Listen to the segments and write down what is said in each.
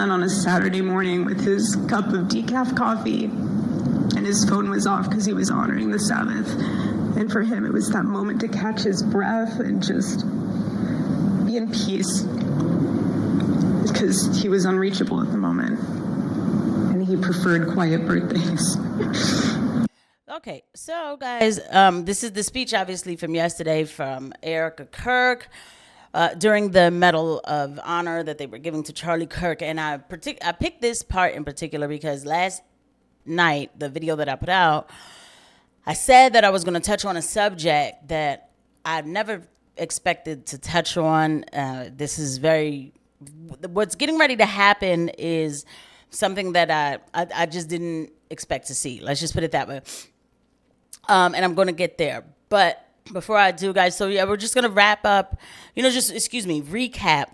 sun on a Saturday morning with his cup of decaf coffee, and his phone was off because he was honoring the Sabbath. And for him, it was that moment to catch his breath and just be in peace, because he was unreachable at the moment, and he preferred quiet birthdays. Okay, so guys, this is the speech, obviously, from yesterday from Erika Kirk during the Medal of Honor that they were giving to Charlie Kirk. And I picked this part in particular because last night, the video that I put out, I said that I was going to touch on a subject that I've never expected to touch on. What's getting ready to happen is something that I just didn't expect to see. Let's just put it that way. And I'm going to get there. But before I do, guys, so yeah, we're just going to wrap up, recap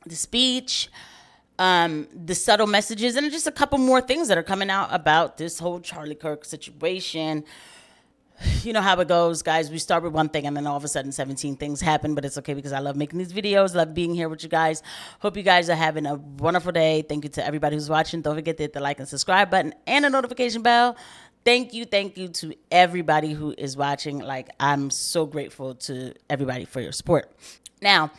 the speech, the subtle messages, and just a couple more things that are coming out about this whole Charlie Kirk situation. You know how it goes, guys. We start with one thing and then all of a sudden 17 things happen, but it's okay because I love making these videos, love being here with you guys. Hope you guys are having a wonderful day. Thank you to everybody who's watching. Don't forget to hit the like and subscribe button and the notification bell. Thank you to everybody who is watching. Like, I'm so grateful to everybody for your support. Now,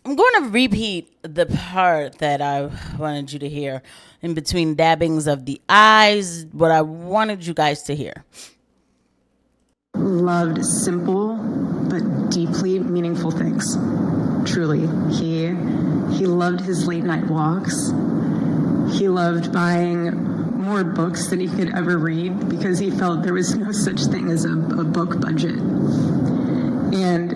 I'm going to repeat the part that I wanted you to hear in between dabbings of the eyes, what I wanted you guys to hear. Loved simple but deeply meaningful things. Truly, he loved his late night walks. He loved buying more books than he could ever read because he felt there was no such thing as a book budget. And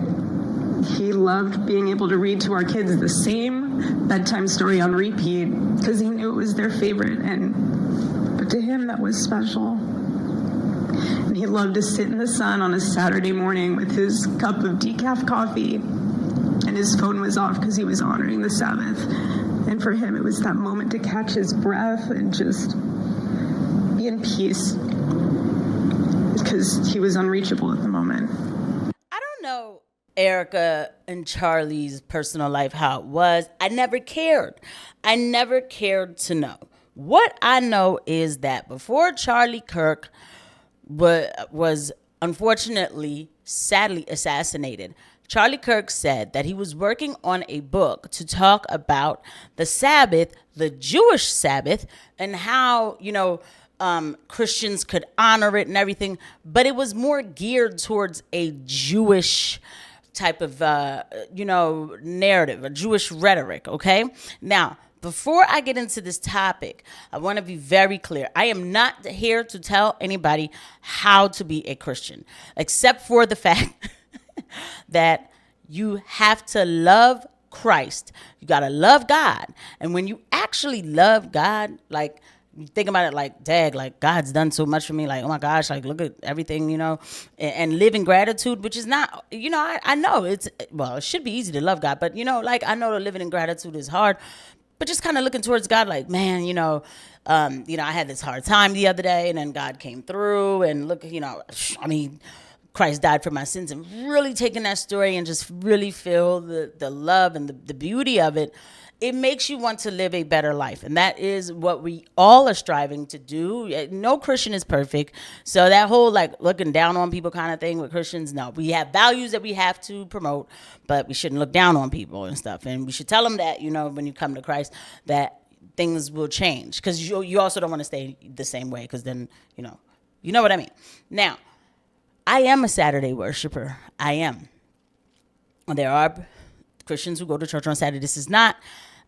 he loved being able to read to our kids the same bedtime story on repeat because he knew it was their favorite. But to him, that was special. And he loved to sit in the sun on a Saturday morning with his cup of decaf coffee, and his phone was off because he was honoring the Sabbath. And for him, it was that moment to catch his breath and just be in peace, because he was unreachable at the moment. I don't know Erika and Charlie's personal life, how it was. I never cared to know. What I know is that before Charlie Kirk was unfortunately, sadly assassinated, Charlie Kirk said that he was working on a book to talk about the Sabbath, the Jewish Sabbath, and how, Christians could honor it and everything. But it was more geared towards a Jewish type of, narrative, a Jewish rhetoric, okay? Now, before I get into this topic, I want to be very clear. I am not here to tell anybody how to be a Christian, except for the fact that you have to love Christ. You got to love God. And when you actually love God, like, you think about it like, dang, like, God's done so much for me. Like, oh my gosh, like, look at everything, and live in gratitude, which is not, I know it should be easy to love God, but, I know that living in gratitude is hard. But just kind of looking towards God like, man, I had this hard time the other day, and then God came through, and look, Christ died for my sins, and really taking that story and just really feel the love and the beauty of it. It makes you want to live a better life. And that is what we all are striving to do. No Christian is perfect. So that whole like looking down on people kind of thing with Christians, no. We have values that we have to promote, but we shouldn't look down on people and stuff. And we should tell them that, when you come to Christ, that things will change. Because you also don't want to stay the same way, because then, you know what I mean. Now, I am a Saturday worshiper. I am. There are Christians who go to church on Saturday. This is not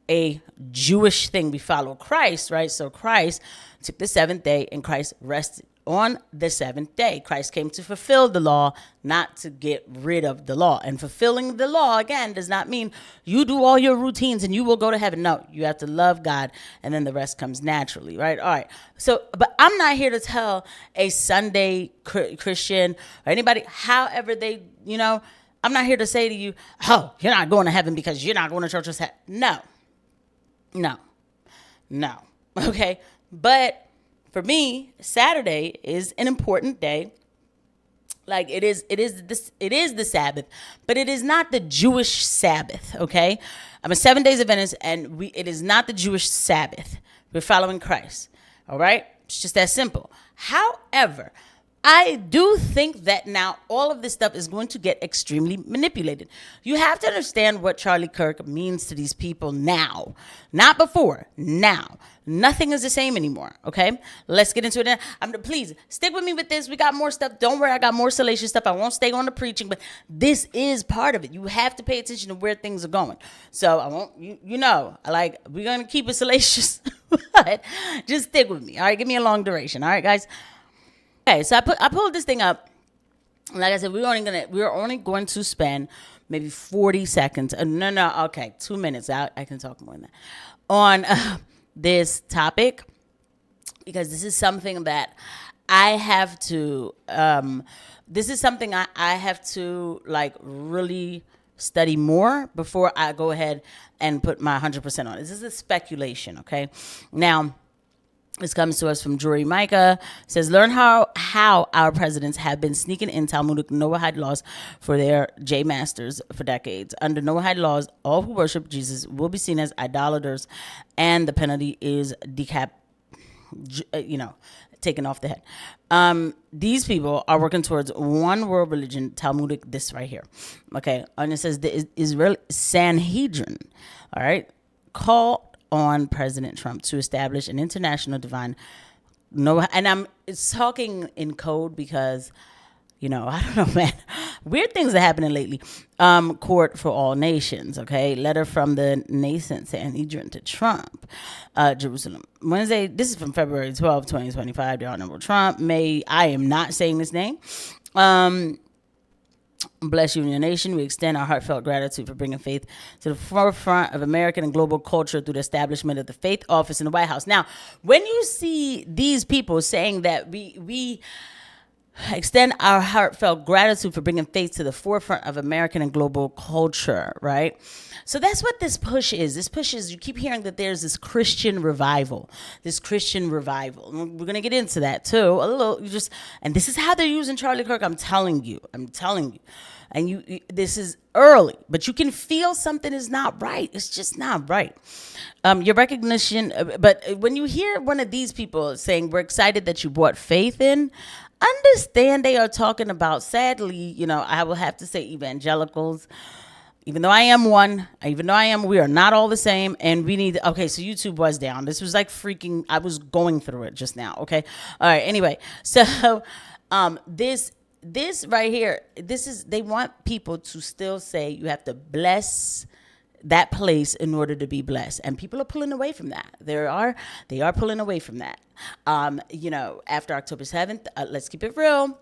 a Jewish thing. We follow Christ, right? So Christ took the seventh day, and Christ rested on the seventh day. Christ came to fulfill the law, not to get rid of the law. And fulfilling the law, again, does not mean you do all your routines and you will go to heaven. No, you have to love God, and then the rest comes naturally, right? All right. So, but I'm not here to tell a Sunday Christian or anybody, however they, I'm not here to say to you, oh, you're not going to heaven because you're not going to church. No. Okay. But for me, Saturday is an important day Like it is the Sabbath, but it is not the Jewish Sabbath. Okay, I'm a 7 days Adventist, and it is not the Jewish Sabbath. We're following Christ. All right, it's just that simple. However, I do think that now all of this stuff is going to get extremely manipulated. You have to understand what Charlie Kirk means to these people now, not before. Now, nothing is the same anymore. Okay, let's get into it. Please stick with me with this. We got more stuff. Don't worry, I got more salacious stuff. I won't stay on the preaching, but this is part of it. You have to pay attention to where things are going. So I won't. We're gonna keep it salacious, but just stick with me. All right, give me a long duration. All right, guys. Okay, so I pulled this thing up. Like I said, we're only going to spend maybe 40 seconds. Okay, 2 minutes. I can talk more than that on this topic, because this is something that I have to. This is something I have to really study more before I go ahead and put my 100% on it. This is a speculation. Okay, now. This comes to us from Jory Micah. It says, learn how our presidents have been sneaking in Talmudic Noahide laws for their J masters for decades. Under Noahide laws, all who worship Jesus will be seen as idolaters, and the penalty is taken off the head. These people are working towards one world religion, Talmudic, this right here. Okay, and it says the Israeli Sanhedrin, all right, call on President Trump to establish an international divine and I'm talking in code because I don't know, man, weird things are happening lately. Court for all nations. Okay, letter from the nascent Sanhedrin to Trump, Jerusalem, Wednesday. This is from February 12, 2025. The Honorable Trump I am not saying this name. Bless you and your nation. We extend our heartfelt gratitude for bringing faith to the forefront of American and global culture through the establishment of the faith office in the White House. Now, when you see these people saying that we extend our heartfelt gratitude for bringing faith to the forefront of American and global culture, right? So that's what this push is. This push is, you keep hearing that there's this Christian revival. We're going to get into that too. A little, and this is how they're using Charlie Kirk. I'm telling you. And this is early, but you can feel something is not right. It's just not right. Your recognition, but when you hear one of these people saying, we're excited that you brought faith in, understand they are talking about, sadly, I will have to say evangelicals. Even though I am one, we are not all the same, and we need, okay, so YouTube was down. This was like freaking, I was going through it just now, okay? All right, anyway, so this right here, they want people to still say you have to bless that place in order to be blessed, and people are pulling away from that. They are pulling away from that. After October 7th, let's keep it real.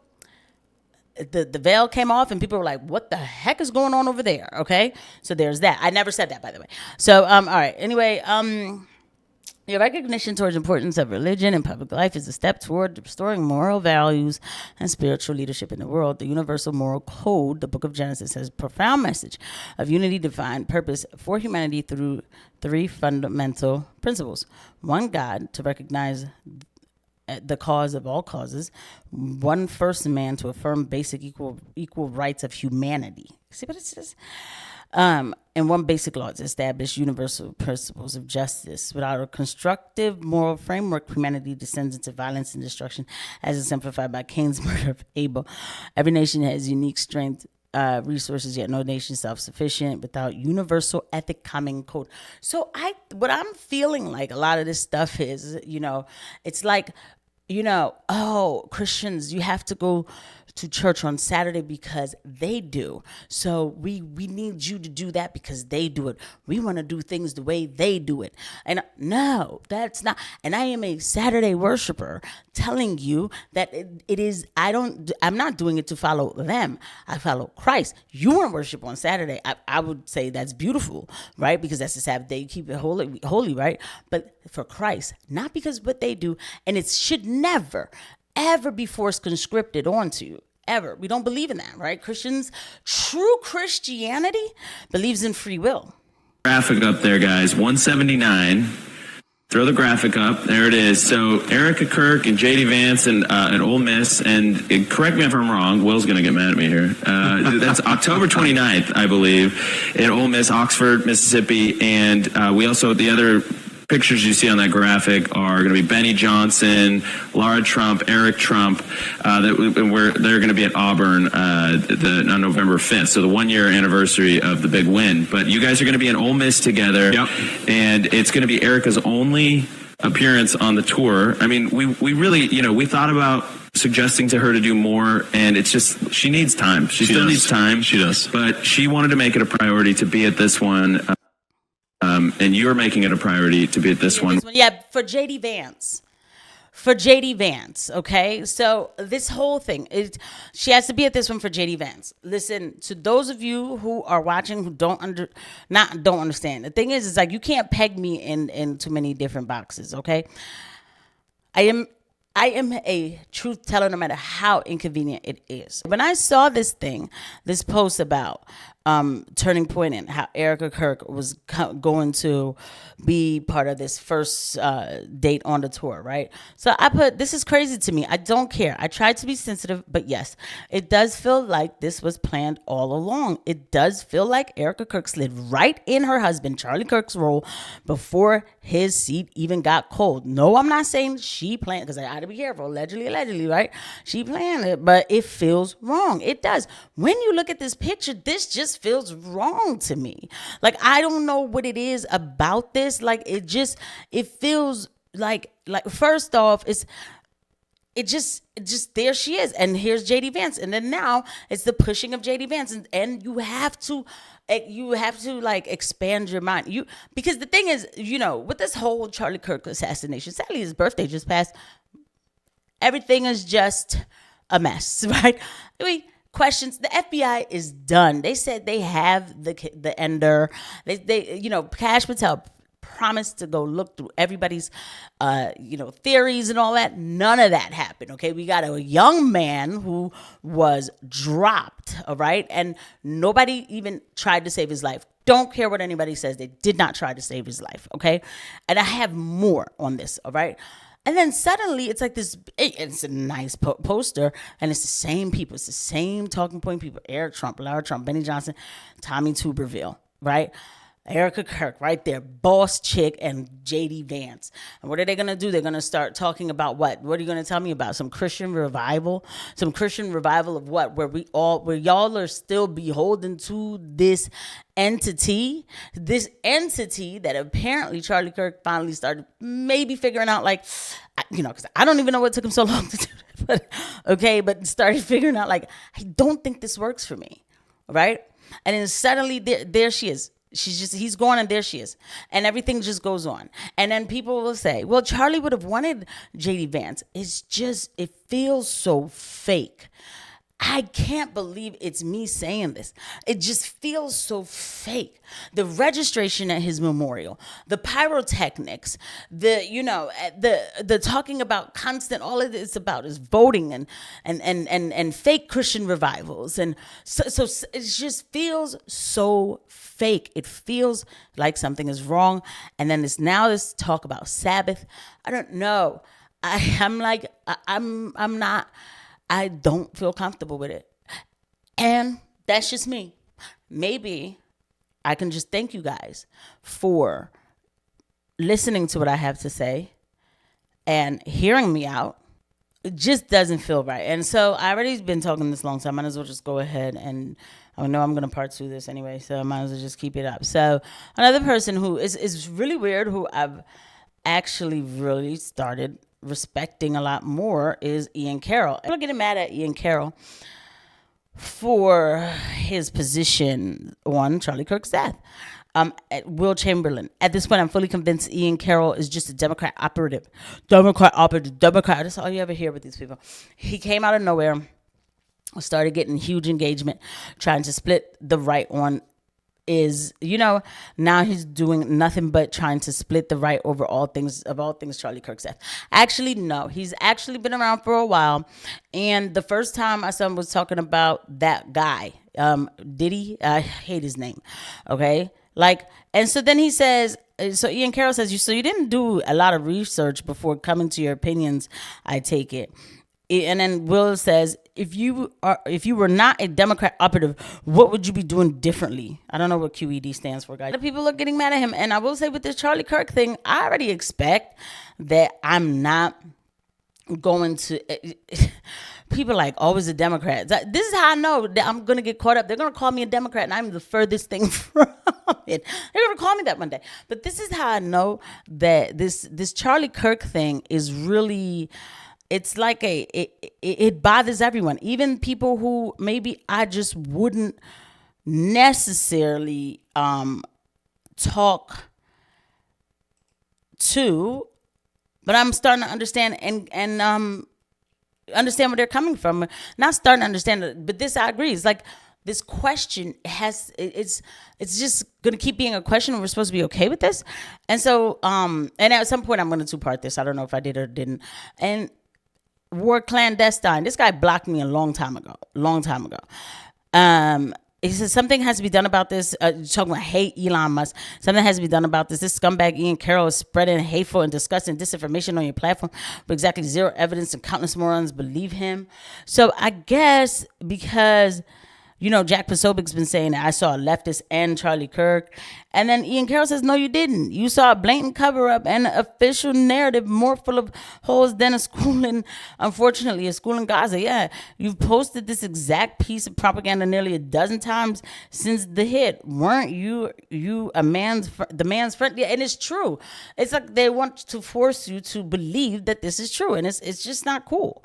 The veil came off and people were like, what the heck is going on over there? Okay. So there's that. I never said that, by the way. So, all right. Anyway, your recognition towards the importance of religion and public life is a step toward restoring moral values and spiritual leadership in the world. The universal moral code, the book of Genesis, has a profound message of unity, divine purpose for humanity through 3 fundamental principles. 1, God, to recognize the cause of all causes. 1, first man, to affirm basic equal rights of humanity. See what it says? And 1 basic law, to establish universal principles of justice. Without a constructive moral framework, humanity descends into violence and destruction, as exemplified by Cain's murder of Abel. Every nation has unique strength, resources, yet no nation self-sufficient without universal ethic common code. So what I'm feeling like a lot of this stuff is, it's like, Christians, you have to go to church on Saturday because they do. So we need you to do that because they do it. We want to do things the way they do it. And no, that's not. And I am a Saturday worshiper telling you that it is, I'm not doing it to follow them. I follow Christ. You want to worship on Saturday. I would say that's beautiful, right? Because that's the Sabbath day. You keep it holy, right? But for Christ, not because of what they do. And it should never, ever be forced conscripted onto you. Ever. We don't believe in that, right? True Christianity believes in free will. Graphic up there, guys. 179 Throw the graphic up. There it is. So Erika Kirk and J.D. Vance and at Ole Miss, and correct me if I'm wrong. Will's going to get mad at me here. That's October 29th, I believe, at Ole Miss, Oxford, Mississippi. And we also, the other pictures you see on that graphic are going to be Benny Johnson, Lara Trump, Eric Trump. They're going to be at Auburn on November 5th, so the 1-year anniversary of the big win. But you guys are going to be in Ole Miss together, and it's going to be Erika's only appearance on the tour. I mean, we really, we thought about suggesting to her to do more, and it's just, she needs time. She still needs time. She does. But she wanted to make it a priority to be at this one. And you're making it a priority to be at this one. Yeah, for J.D. Vance. For J.D. Vance, okay? So this whole thing, she has to be at this one for J.D. Vance. Listen, to those of you who are watching who don't understand, the thing is like you can't peg me in too many different boxes, okay? I am a truth teller no matter how inconvenient it is. When I saw this post about Turning Point and how Erika Kirk was going to be part of this first date on the tour, right? So I put, this is crazy to me. I don't care. I tried to be sensitive, but yes, it does feel like this was planned all along. It does feel like Erika Kirk slid right in her husband, Charlie Kirk's role before his seat even got cold. No, I'm not saying she planned, because I got to be careful. Allegedly, right? She planned it, but it feels wrong. It does. When you look at this picture, this just feels wrong to me. Like, I don't know what it is about this. Like, it feels like first off, it just there she is, and here's JD Vance, and then now it's the pushing of JD Vance, and you have to like expand your mind, because the thing is, with this whole Charlie Kirk assassination, sadly his birthday just passed, everything is just a mess, right? I mean, questions. The FBI is done. They said they have the ender. They Kash Patel promised to go look through everybody's theories and all that. None of that happened. Okay, we got a young man who was dropped, all right, and nobody even tried to save his life. Don't care what anybody says, they did not try to save his life. Okay, and I have more on this, all right. And then suddenly it's like this, it's a nice poster, and it's the same people, it's the same talking point people: Eric Trump, Lara Trump, Benny Johnson, Tommy Tuberville, right? Erika Kirk right there, boss chick, and J.D. Vance. And what are they going to do? They're going to start talking about what? What are you going to tell me about? Some Christian revival? Some Christian revival of what? Where y'all are still beholden to this entity that apparently Charlie Kirk finally started maybe figuring out, like, because I don't even know what took him so long to do that, but started figuring out, like, I don't think this works for me, right? And then suddenly there she is. He's gone, and there she is. And everything just goes on. And then people will say, well, Charlie would have wanted J.D. Vance. It feels so fake. I can't believe it's me saying this. It just feels so fake. The registration at his memorial, the pyrotechnics, the talking about constant, all of it's about is voting and fake Christian revivals. And so it just feels so fake. It feels like something is wrong. And then now this talk about Sabbath. I don't know. I don't feel comfortable with it. And that's just me. Maybe I can just thank you guys for listening to what I have to say and hearing me out. It just doesn't feel right. And so I already been talking this long time. I might as well just go ahead, and I know I'm going to part 2 this anyway, so I might as well just keep it up. So another person who is really weird, who I've actually really started respecting a lot more, is Ian Carroll. I'm not getting mad at Ian Carroll for his position on Charlie Kirk's death. Will Chamberlain. At this point, I'm fully convinced Ian Carroll is just a Democrat operative. That's all you ever hear with these people. He came out of nowhere, started getting huge engagement, trying to split the right on now he's doing nothing but trying to split the right over all things Charlie Kirk's death. Actually, no, he's actually been around for a while. And the first time I saw him was talking about that guy, Diddy. I hate his name. Okay. Like, and so then he says, so Ian Carroll says, so you didn't do a lot of research before coming to your opinions, I take it. And then Will says, if you were not a Democrat operative, what would you be doing differently? I don't know what QED stands for, guys. The people are getting mad at him. And I will say with this Charlie Kirk thing, I already expect that I'm not going to... People like, always a Democrat. This is how I know that I'm going to get caught up. They're going to call me a Democrat, and I'm the furthest thing from it. They're going to call me that one day. But this is how I know that this Charlie Kirk thing is really... It's like it bothers everyone, even people who maybe I just wouldn't necessarily talk to, but I'm starting to understand and understand where they're coming from. Not starting to understand it, but this I agree. It's like this question it's just gonna keep being a question. We're supposed to be okay with this, and so and at some point I'm gonna two-part this. I don't know if I did or didn't, and. Word clandestine. This guy blocked me a long time ago. He says something has to be done about this. Talking about hate Elon Musk. Something has to be done about this. This scumbag Ian Carroll is spreading hateful and disgusting disinformation on your platform with exactly zero evidence, and countless morons believe him. So I guess because Jack Posobiec's been saying that I saw a leftist and Charlie Kirk. And then Ian Carroll says, no, you didn't. You saw a blatant cover-up and an official narrative more full of holes than a school in Gaza. Yeah, you've posted this exact piece of propaganda nearly a dozen times since the hit. Weren't you the man's friend? Yeah, and it's true. It's like they want to force you to believe that this is true, and it's just not cool.